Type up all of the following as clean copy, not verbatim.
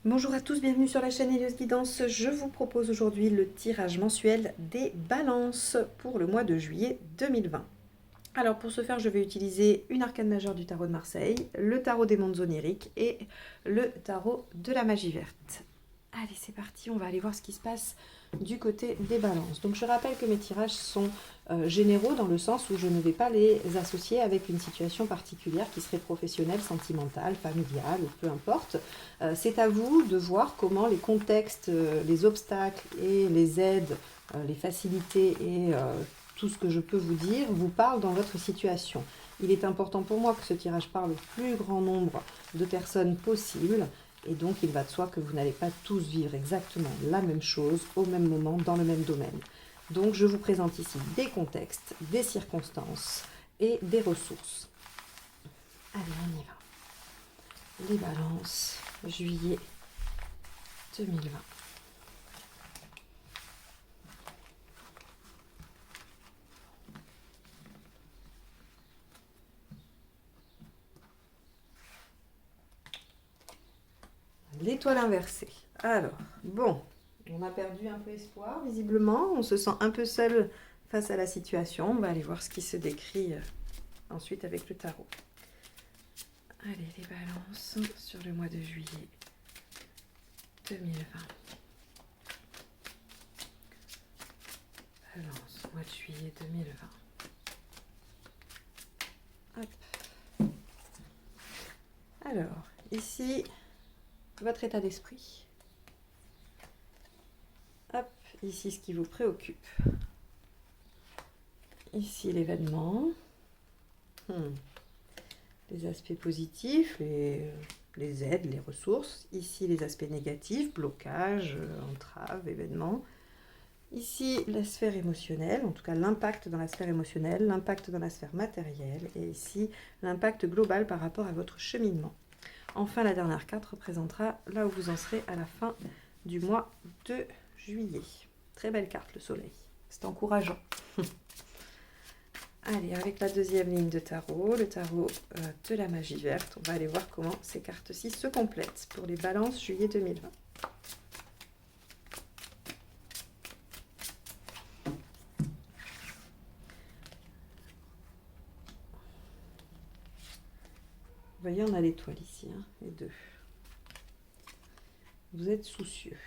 Bonjour à tous, bienvenue sur la chaîne Helios Guidance. Je vous propose aujourd'hui le tirage mensuel des balances pour le mois de juillet 2020. Alors pour ce faire, je vais utiliser une arcane majeure du tarot de Marseille, le tarot des mondes oniriques et le tarot de la magie verte. Allez, c'est parti, on va aller voir ce qui se passe du côté des balances. Donc je rappelle que mes tirages sont généraux dans le sens où je ne vais pas les associer avec une situation particulière qui serait professionnelle, sentimentale, familiale, peu importe. C'est à vous de voir comment les contextes, les obstacles et les aides, les facilités et tout ce que je peux vous dire vous parle dans votre situation. Il est important pour moi que ce tirage parle au plus grand nombre de personnes possible. Et donc, il va de soi que vous n'allez pas tous vivre exactement la même chose au même moment dans le même domaine. Donc, je vous présente ici des contextes, des circonstances et des ressources. Allez, on y va. Les balances, juillet 2020. L'étoile inversée. Alors, bon, on a perdu un peu espoir, visiblement. On se sent un peu seul face à la situation. On va aller voir ce qui se décrit ensuite avec le tarot. Allez, les balances sur le mois de juillet 2020. Balance, mois de juillet 2020. Hop. Alors, ici, votre état d'esprit. Hop, ici ce qui vous préoccupe. Ici l'événement. Les aspects positifs, les aides, les ressources. Ici les aspects négatifs, blocage, entrave, événement. Ici la sphère émotionnelle, en tout cas l'impact dans la sphère émotionnelle, l'impact dans la sphère matérielle. Et ici l'impact global par rapport à votre cheminement. Enfin, la dernière carte représentera là où vous en serez à la fin du mois de juillet. Très belle carte, le soleil. C'est encourageant. Allez, avec la deuxième ligne de tarot, le tarot de la magie verte, on va aller voir comment ces cartes-ci se complètent pour les balances juillet 2020. Vous voyez, on a l'étoile ici, hein, les deux. Vous êtes soucieux.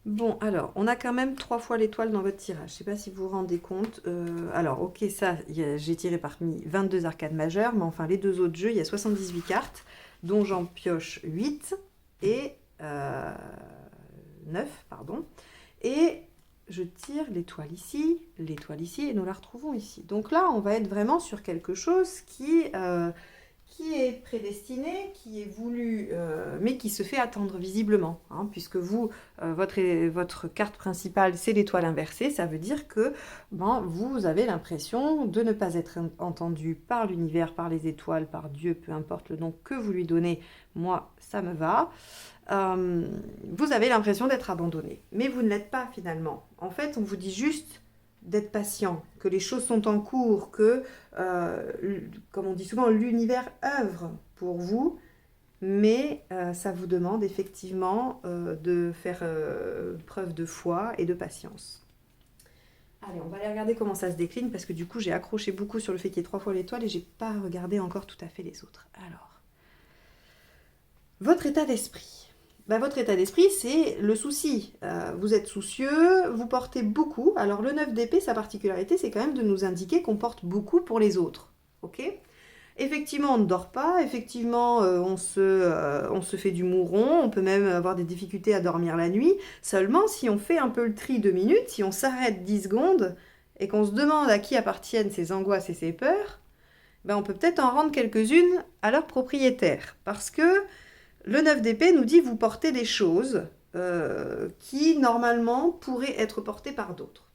Bon, alors, on a quand même 3 fois l'étoile dans votre tirage. Je ne sais pas si vous vous rendez compte. Alors, ok, ça, j'ai tiré parmi 22 arcades majeures, mais enfin, les deux autres jeux, il y a 78 cartes, dont j'en pioche 8 et 9, pardon. Et je tire l'étoile ici, et nous la retrouvons ici. Donc là, on va être vraiment sur quelque chose qui est prédestiné, qui est voulu, mais qui se fait attendre visiblement, hein, puisque vous, votre carte principale, c'est l'étoile inversée. Ça veut dire que vous avez l'impression de ne pas être entendu par l'univers, par les étoiles, par Dieu, peu importe le nom que vous lui donnez, moi, ça me va. Vous avez l'impression d'être abandonné, mais vous ne l'êtes pas finalement. En fait, on vous dit juste d'être patient, que les choses sont en cours, que, comme on dit souvent, l'univers œuvre pour vous, mais ça vous demande effectivement de faire preuve de foi et de patience. Allez, on va aller regarder comment ça se décline, parce que du coup, j'ai accroché beaucoup sur le fait qu'il y ait 3 fois l'étoile et j'ai pas regardé encore tout à fait les autres. Alors, votre état d'esprit. Votre état d'esprit, c'est le souci. Vous êtes soucieux, vous portez beaucoup. Alors le 9 d'épée, sa particularité, c'est quand même de nous indiquer qu'on porte beaucoup pour les autres. Ok ? Effectivement, on ne dort pas. Effectivement, on se fait du mouron. On peut même avoir des difficultés à dormir la nuit. Seulement, si on fait un peu le tri 2 minutes, si on s'arrête 10 secondes et qu'on se demande à qui appartiennent ces angoisses et ces peurs, on peut peut-être en rendre quelques-unes à leur propriétaire. Parce que le 9 d'épée nous dit vous portez des choses qui, normalement, pourraient être portées par d'autres.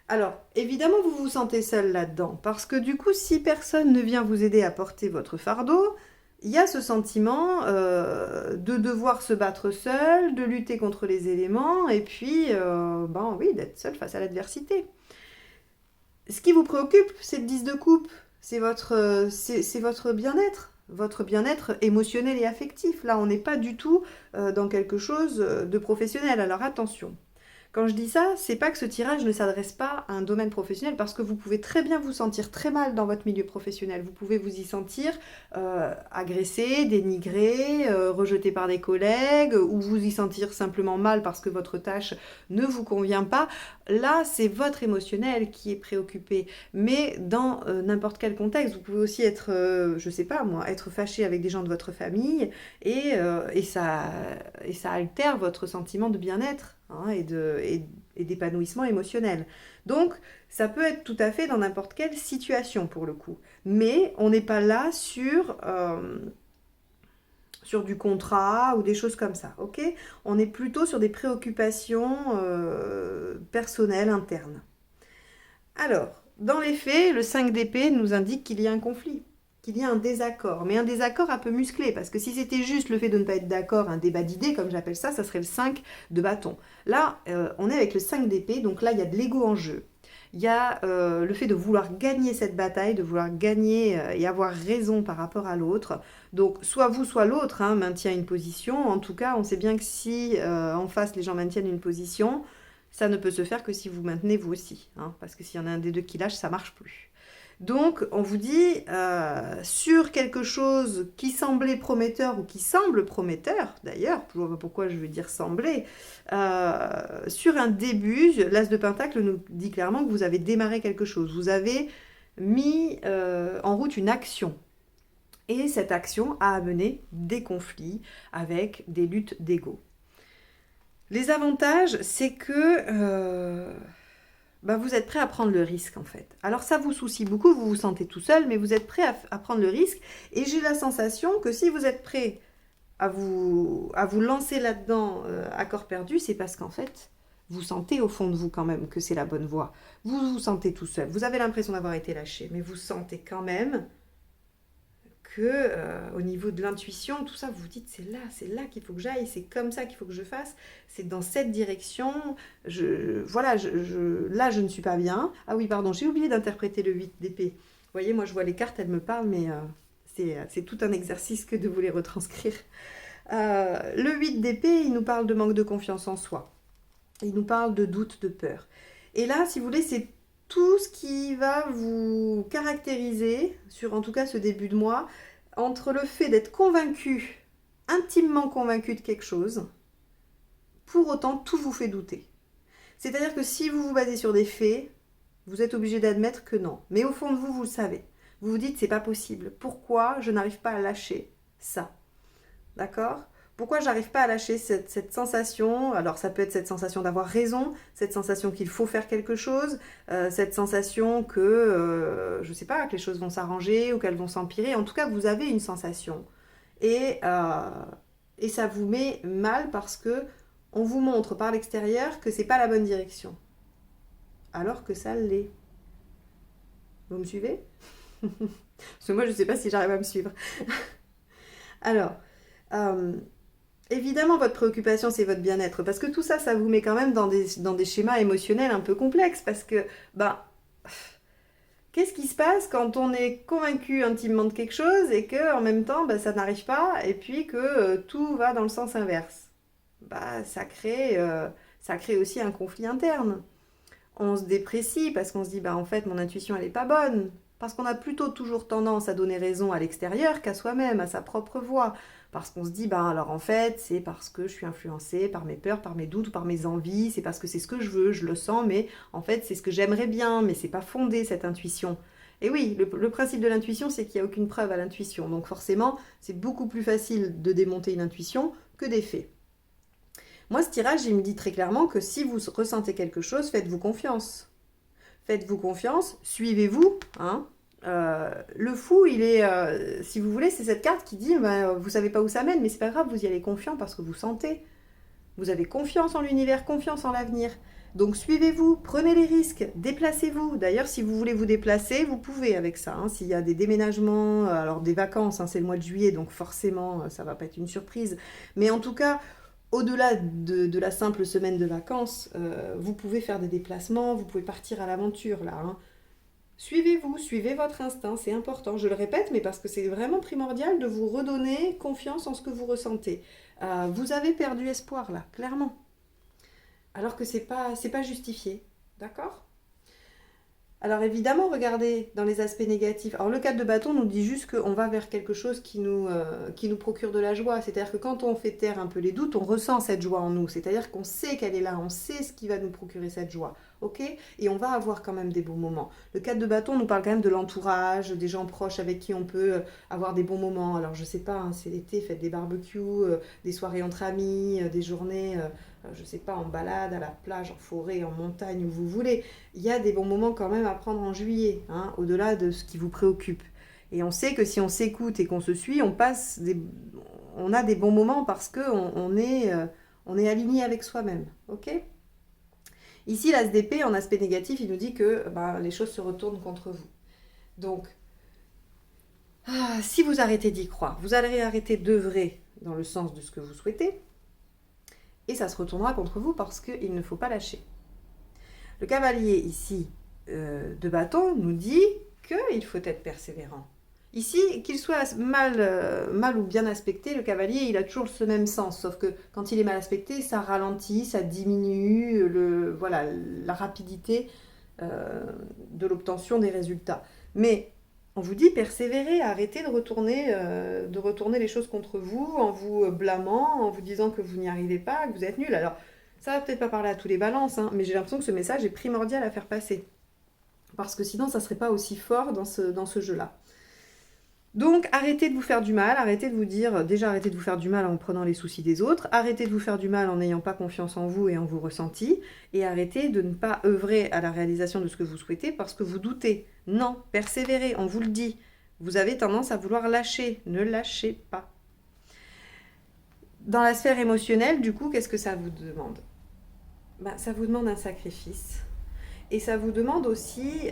Alors, évidemment, vous vous sentez seul là-dedans, parce que du coup, si personne ne vient vous aider à porter votre fardeau, il y a ce sentiment de devoir se battre seul, de lutter contre les éléments, et puis, ben oui, d'être seul face à l'adversité. Ce qui vous préoccupe, c'est le 10 de coupe, c'est votre bien-être. Votre bien-être émotionnel et affectif. Là, on n'est pas du tout dans quelque chose de professionnel. Alors attention. Quand je dis ça, c'est pas que ce tirage ne s'adresse pas à un domaine professionnel, parce que vous pouvez très bien vous sentir très mal dans votre milieu professionnel. Vous pouvez vous y sentir agressé, dénigré, rejeté par des collègues, ou vous y sentir simplement mal parce que votre tâche ne vous convient pas. Là, c'est votre émotionnel qui est préoccupé. Mais dans n'importe quel contexte, vous pouvez aussi être, je sais pas moi, être fâché avec des gens de votre famille, et ça altère votre sentiment de bien-être, hein, et d'épanouissement émotionnel. Donc, ça peut être tout à fait dans n'importe quelle situation pour le coup. Mais on n'est pas là sur du contrat ou des choses comme ça, ok? On est plutôt sur des préoccupations personnelles, internes. Alors, dans les faits, le 5 d'épée nous indique qu'il y a un conflit, qu'il y a un désaccord, mais un désaccord un peu musclé, parce que si c'était juste le fait de ne pas être d'accord, un débat d'idées, comme j'appelle ça serait le 5 de bâton. Là, on est avec le 5 d'épée, donc là, il y a de l'ego en jeu. Il y a le fait de vouloir gagner cette bataille, de vouloir gagner et avoir raison par rapport à l'autre. Donc, soit vous, soit l'autre maintient une position. En tout cas, on sait bien que si en face, les gens maintiennent une position, ça ne peut se faire que si vous maintenez vous aussi. Parce que s'il y en a un des deux qui lâche, ça ne marche plus. Donc, on vous dit, sur quelque chose qui semblait prometteur ou qui semble prometteur, d'ailleurs, je ne vois pas pourquoi je veux dire sembler, sur un début, l'As de Pentacle nous dit clairement que vous avez démarré quelque chose, vous avez mis en route une action. Et cette action a amené des conflits avec des luttes d'ego. Les avantages, c'est que vous êtes prêt à prendre le risque en fait. Alors ça vous soucie beaucoup, vous vous sentez tout seul, mais vous êtes prêt à prendre le risque. Et j'ai la sensation que si vous êtes prêt à vous lancer là-dedans à corps perdu, c'est parce qu'en fait, vous sentez au fond de vous quand même que c'est la bonne voie. Vous vous sentez tout seul, vous avez l'impression d'avoir été lâché, mais vous sentez quand même que au niveau de l'intuition, tout ça, vous vous dites c'est là qu'il faut que j'aille, c'est comme ça qu'il faut que je fasse, c'est dans cette direction, là je ne suis pas bien. Ah oui, pardon, j'ai oublié d'interpréter le 8 d'épée. Vous voyez, moi je vois les cartes, elles me parlent, mais c'est tout un exercice que de vous les retranscrire. Le 8 d'épée, il nous parle de manque de confiance en soi. Il nous parle de doute, de peur. Et là, si vous voulez, c'est tout ce qui va vous caractériser, sur en tout cas ce début de mois, entre le fait d'être convaincu, intimement convaincu de quelque chose, pour autant tout vous fait douter. C'est-à-dire que si vous vous basez sur des faits, vous êtes obligé d'admettre que non. Mais au fond de vous, vous le savez. Vous vous dites, c'est pas possible. Pourquoi je n'arrive pas à lâcher ça? D'accord ? Pourquoi j'arrive pas à lâcher cette sensation? Alors ça peut être cette sensation d'avoir raison, cette sensation qu'il faut faire quelque chose, cette sensation que, je sais pas, que les choses vont s'arranger ou qu'elles vont s'empirer. En tout cas, vous avez une sensation. Et ça vous met mal parce que on vous montre par l'extérieur que c'est pas la bonne direction. Alors que ça l'est. Vous me suivez? Parce que moi, je sais pas si j'arrive à me suivre. Alors... évidemment, votre préoccupation, c'est votre bien-être, parce que tout ça, ça vous met quand même dans des schémas émotionnels un peu complexes, parce que, qu'est-ce qui se passe quand on est convaincu intimement de quelque chose et que en même temps, ça n'arrive pas, et puis que tout va dans le sens inverse? Ça crée aussi un conflit interne. On se déprécie parce qu'on se dit, en fait, mon intuition, elle n'est pas bonne, parce qu'on a plutôt toujours tendance à donner raison à l'extérieur qu'à soi-même, à sa propre voix. Parce qu'on se dit, alors en fait, c'est parce que je suis influencée par mes peurs, par mes doutes, ou par mes envies, c'est parce que c'est ce que je veux, je le sens, mais en fait, c'est ce que j'aimerais bien, mais c'est pas fondé, cette intuition. Et oui, le principe de l'intuition, c'est qu'il n'y a aucune preuve à l'intuition. Donc forcément, c'est beaucoup plus facile de démonter une intuition que des faits. Moi, ce tirage, il me dit très clairement que si vous ressentez quelque chose, faites-vous confiance. Faites-vous confiance, suivez-vous, le fou, il est, si vous voulez, c'est cette carte qui dit, vous savez pas où ça mène, mais c'est pas grave, vous y allez confiant parce que vous sentez. Vous avez confiance en l'univers, confiance en l'avenir. Donc suivez-vous, prenez les risques, déplacez-vous. D'ailleurs, si vous voulez vous déplacer, vous pouvez avec ça, hein. S'il y a des déménagements, alors des vacances, hein, c'est le mois de juillet, donc forcément, ça va pas être une surprise. Mais en tout cas, au-delà de la simple semaine de vacances, vous pouvez faire des déplacements, vous pouvez partir à l'aventure là, hein. Suivez-vous, suivez votre instinct, c'est important. Je le répète, mais parce que c'est vraiment primordial de vous redonner confiance en ce que vous ressentez. Vous avez perdu espoir là, clairement. Alors que c'est pas justifié. D'accord? Alors évidemment, regardez dans les aspects négatifs. Alors le 4 de bâton nous dit juste qu'on va vers quelque chose qui nous procure de la joie. C'est-à-dire que quand on fait taire un peu les doutes, on ressent cette joie en nous. C'est-à-dire qu'on sait qu'elle est là, on sait ce qui va nous procurer cette joie. Ok? Et on va avoir quand même des bons moments. Le 4 de bâton nous parle quand même de l'entourage, des gens proches avec qui on peut avoir des bons moments. Alors je sais pas, hein, c'est l'été, faites des barbecues, des soirées entre amis, des journées... je sais pas, en balade, à la plage, en forêt, en montagne, où vous voulez. Il y a des bons moments quand même à prendre en juillet, hein, au-delà de ce qui vous préoccupe. Et on sait que si on s'écoute et qu'on se suit, on a des bons moments parce qu'on est aligné avec soi-même. Ok? Ici, l'as d'épée, en aspect négatif, il nous dit que les choses se retournent contre vous. Donc, si vous arrêtez d'y croire, vous allez arrêter d'œuvrer dans le sens de ce que vous souhaitez, et ça se retournera contre vous parce qu'il ne faut pas lâcher. Le cavalier ici de bâton nous dit qu'il faut être persévérant. Ici, qu'il soit mal ou bien aspecté, le cavalier, il a toujours ce même sens, sauf que quand il est mal aspecté, ça ralentit, ça diminue la rapidité de l'obtention des résultats. Mais on vous dit persévérer, arrêtez de retourner les choses contre vous en vous blâmant, en vous disant que vous n'y arrivez pas, que vous êtes nul. Alors, ça va peut-être pas parler à tous les balances, hein, mais j'ai l'impression que ce message est primordial à faire passer. Parce que sinon, ça ne serait pas aussi fort dans ce jeu-là. Donc, arrêtez de vous faire du mal, arrêtez de vous faire du mal en prenant les soucis des autres, arrêtez de vous faire du mal en n'ayant pas confiance en vous et en vos ressentis, et arrêtez de ne pas œuvrer à la réalisation de ce que vous souhaitez parce que vous doutez. Non, persévérez, on vous le dit. Vous avez tendance à vouloir lâcher, ne lâchez pas. Dans la sphère émotionnelle, du coup, qu'est-ce que ça vous demande? Ça vous demande un sacrifice. Et ça vous demande aussi...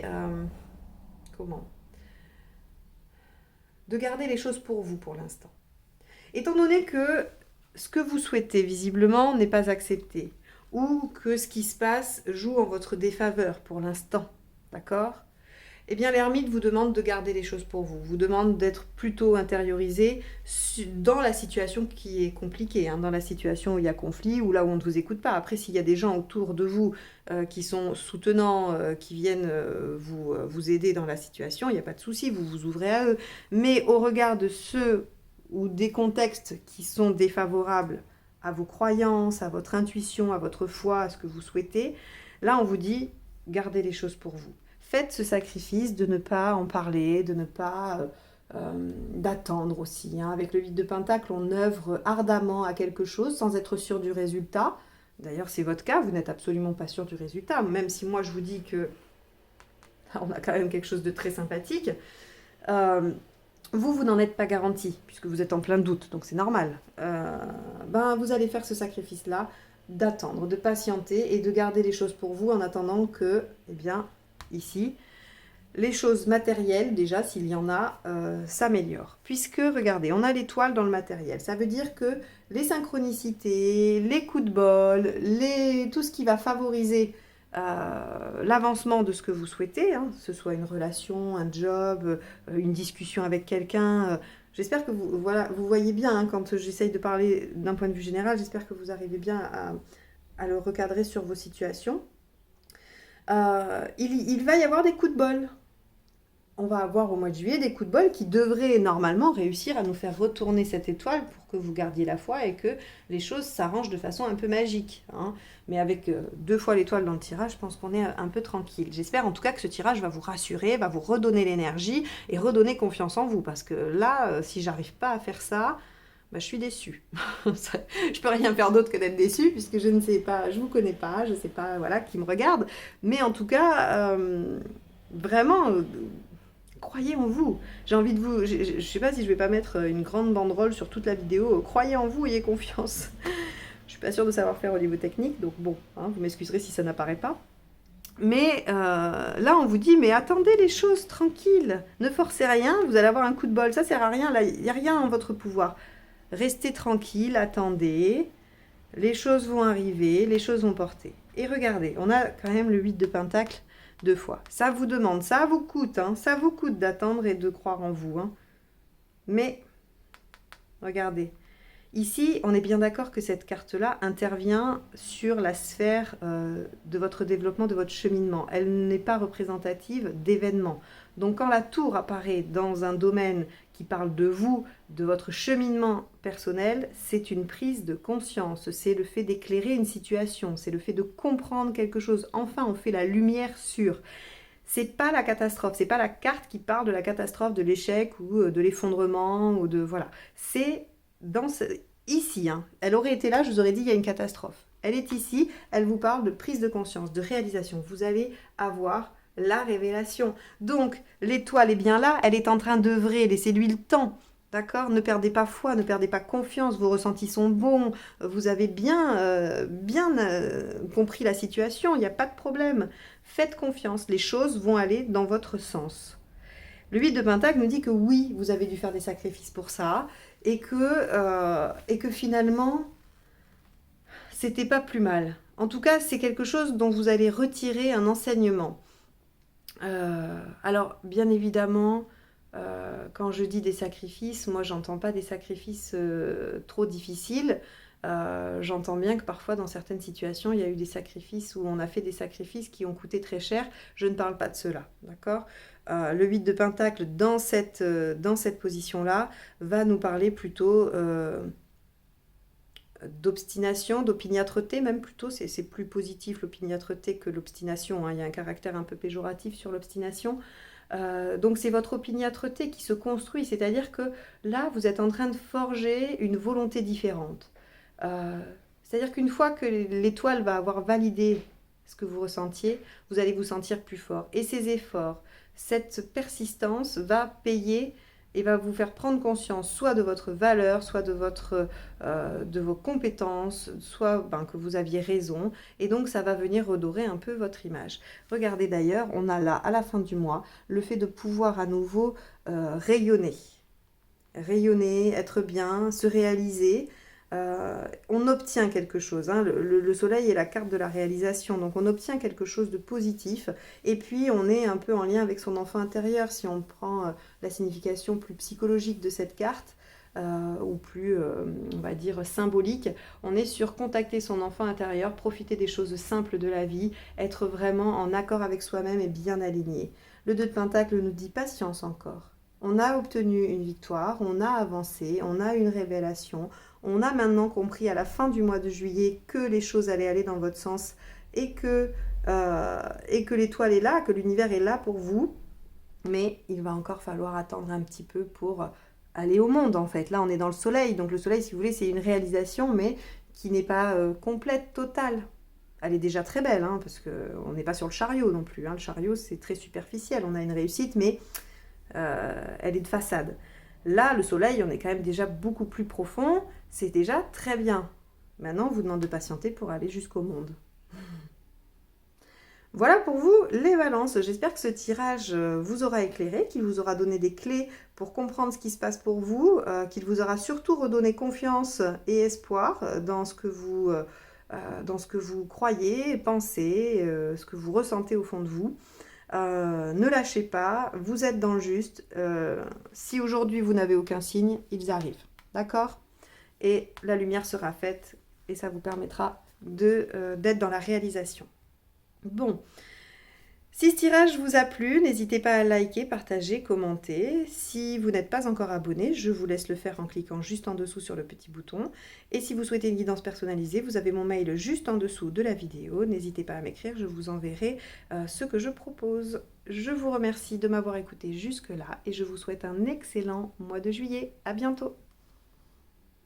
de garder les choses pour vous pour l'instant. Étant donné que ce que vous souhaitez visiblement n'est pas accepté, ou que ce qui se passe joue en votre défaveur pour l'instant, d'accord? Eh bien l'ermite vous demande de garder les choses pour vous, vous demande d'être plutôt intériorisé dans la situation qui est compliquée, hein, dans la situation où il y a conflit, ou là où on ne vous écoute pas. Après, s'il y a des gens autour de vous qui sont soutenants, qui viennent vous aider dans la situation, il n'y a pas de souci, vous vous ouvrez à eux. Mais au regard de ceux ou des contextes qui sont défavorables à vos croyances, à votre intuition, à votre foi, à ce que vous souhaitez, là on vous dit, gardez les choses pour vous. Faites ce sacrifice de ne pas en parler, de ne pas d'attendre aussi, hein. Avec le 8 de Pentacle, on œuvre ardemment à quelque chose sans être sûr du résultat. D'ailleurs, c'est votre cas, vous n'êtes absolument pas sûr du résultat, même si moi je vous dis que on a quand même quelque chose de très sympathique. Vous n'en êtes pas garanti, puisque vous êtes en plein doute, donc c'est normal. Vous allez faire ce sacrifice-là, d'attendre, de patienter et de garder les choses pour vous en attendant que, ici, les choses matérielles, déjà, s'il y en a, s'améliorent. Puisque, regardez, on a l'étoile dans le matériel. Ça veut dire que les synchronicités, les coups de bol, tout ce qui va favoriser l'avancement de ce que vous souhaitez, hein, que ce soit une relation, un job, une discussion avec quelqu'un. J'espère que vous voyez bien, hein, quand j'essaye de parler d'un point de vue général, j'espère que vous arrivez bien à le recadrer sur vos situations. Il va y avoir des coups de bol. On va avoir au mois de juillet des coups de bol qui devraient normalement réussir à nous faire retourner cette étoile pour que vous gardiez la foi et que les choses s'arrangent de façon un peu magique, hein. Mais avec 2 fois l'étoile dans le tirage, je pense qu'on est un peu tranquille. J'espère en tout cas que ce tirage va vous rassurer, va vous redonner l'énergie et redonner confiance en vous. Parce que là, si j'arrive pas à faire ça, je suis déçue. Je peux rien faire d'autre que d'être déçue puisque je ne sais pas, je vous connais pas, je sais pas qui me regarde. Mais en tout cas, vraiment... croyez en vous. J'ai envie de vous... Je ne sais pas si je vais pas mettre une grande banderole sur toute la vidéo. Croyez en vous, ayez confiance. Je pas sûre de savoir faire au niveau technique, donc bon, hein, vous m'excuserez si ça n'apparaît pas. Mais là, on vous dit, mais attendez les choses tranquilles, ne forcez rien, vous allez avoir un coup de bol, ça sert à rien, là, il n'y a rien en votre pouvoir. Restez tranquille, attendez, les choses vont arriver, les choses vont porter. Et regardez, on a quand même le 8 de Pentacle 2 fois. Ça vous demande, ça vous coûte, hein, ça vous coûte d'attendre et de croire en vous. Hein. Mais, regardez, ici, on est bien d'accord que cette carte-là intervient sur la sphère de votre développement, de votre cheminement. Elle n'est pas représentative d'événements. Donc, quand la tour apparaît dans un domaine qui parle de vous, de votre cheminement personnel, c'est une prise de conscience. C'est le fait d'éclairer une situation. C'est le fait de comprendre quelque chose. Enfin, on fait la lumière sur. C'est pas la catastrophe. C'est pas la carte qui parle de la catastrophe, de l'échec ou de l'effondrement ou de voilà. C'est ici, hein. Elle aurait été là, je vous aurais dit il y a une catastrophe. Elle est ici, elle vous parle de prise de conscience, de réalisation. Vous allez avoir la révélation. Donc, l'étoile est bien là, elle est en train d'œuvrer, laissez-lui le temps. D'accord? Ne perdez pas foi, ne perdez pas confiance, vos ressentis sont bons, vous avez bien compris la situation, il n'y a pas de problème. Faites confiance, les choses vont aller dans votre sens. Le 8 de Pentacle nous dit que oui, vous avez dû faire des sacrifices pour ça, et que finalement, c'était pas plus mal. En tout cas, c'est quelque chose dont vous allez retirer un enseignement. Alors, bien évidemment, quand je dis des sacrifices, moi, j'entends pas des sacrifices trop difficiles. J'entends bien que parfois, dans certaines situations, il y a eu des sacrifices où on a fait des sacrifices qui ont coûté très cher. Je ne parle pas de cela, d'accord ? Le 8 de Pentacle, dans cette position-là, va nous parler plutôt d'obstination, d'opiniâtreté même plutôt, c'est plus positif l'opiniâtreté que l'obstination, hein. Il y a un caractère un peu péjoratif sur l'obstination. Donc c'est votre opiniâtreté qui se construit, c'est-à-dire que là, vous êtes en train de forger une volonté différente. C'est-à-dire qu'une fois que l'étoile va avoir validé ce que vous ressentiez, vous allez vous sentir plus fort. Et ces efforts, cette persistance va payer et va vous faire prendre conscience soit de votre valeur, soit de vos compétences, soit que vous aviez raison. Et donc, ça va venir redorer un peu votre image. Regardez d'ailleurs, on a là, à la fin du mois, le fait de pouvoir à nouveau rayonner. Rayonner, être bien, se réaliser. On obtient quelque chose, hein. Le soleil est la carte de la réalisation, donc on obtient quelque chose de positif, et puis on est un peu en lien avec son enfant intérieur, si on prend la signification plus psychologique de cette carte, ou plus, on va dire, symbolique, on est sur contacter son enfant intérieur, profiter des choses simples de la vie, être vraiment en accord avec soi-même et bien aligné. Le 2 de Pentacle nous dit patience encore. On a obtenu une victoire, on a avancé, on a une révélation. On a maintenant compris à la fin du mois de juillet que les choses allaient aller dans votre sens et que l'étoile est là, que l'univers est là pour vous. Mais il va encore falloir attendre un petit peu pour aller au monde en fait. Là, on est dans le soleil. Donc le soleil, si vous voulez, c'est une réalisation, mais qui n'est pas complète, totale. Elle est déjà très belle, hein, parce qu'on n'est pas sur le chariot non plus. Hein. Le chariot, c'est très superficiel. On a une réussite, mais elle est de façade. Là, le soleil, on est quand même déjà beaucoup plus profond. C'est déjà très bien. Maintenant, on vous demande de patienter pour aller jusqu'au monde. Voilà pour vous les balances. J'espère que ce tirage vous aura éclairé, qu'il vous aura donné des clés pour comprendre ce qui se passe pour vous, qu'il vous aura surtout redonné confiance et espoir dans ce que vous croyez, pensez, ce que vous ressentez au fond de vous. Ne lâchez pas, vous êtes dans le juste. Si aujourd'hui vous n'avez aucun signe, ils arrivent. D'accord ? Et la lumière sera faite et ça vous permettra d'être dans la réalisation. Bon, si ce tirage vous a plu, n'hésitez pas à liker, partager, commenter. Si vous n'êtes pas encore abonné, je vous laisse le faire en cliquant juste en dessous sur le petit bouton. Et si vous souhaitez une guidance personnalisée, vous avez mon mail juste en dessous de la vidéo. N'hésitez pas à m'écrire, je vous enverrai ce que je propose. Je vous remercie de m'avoir écouté jusque-là et je vous souhaite un excellent mois de juillet. À bientôt!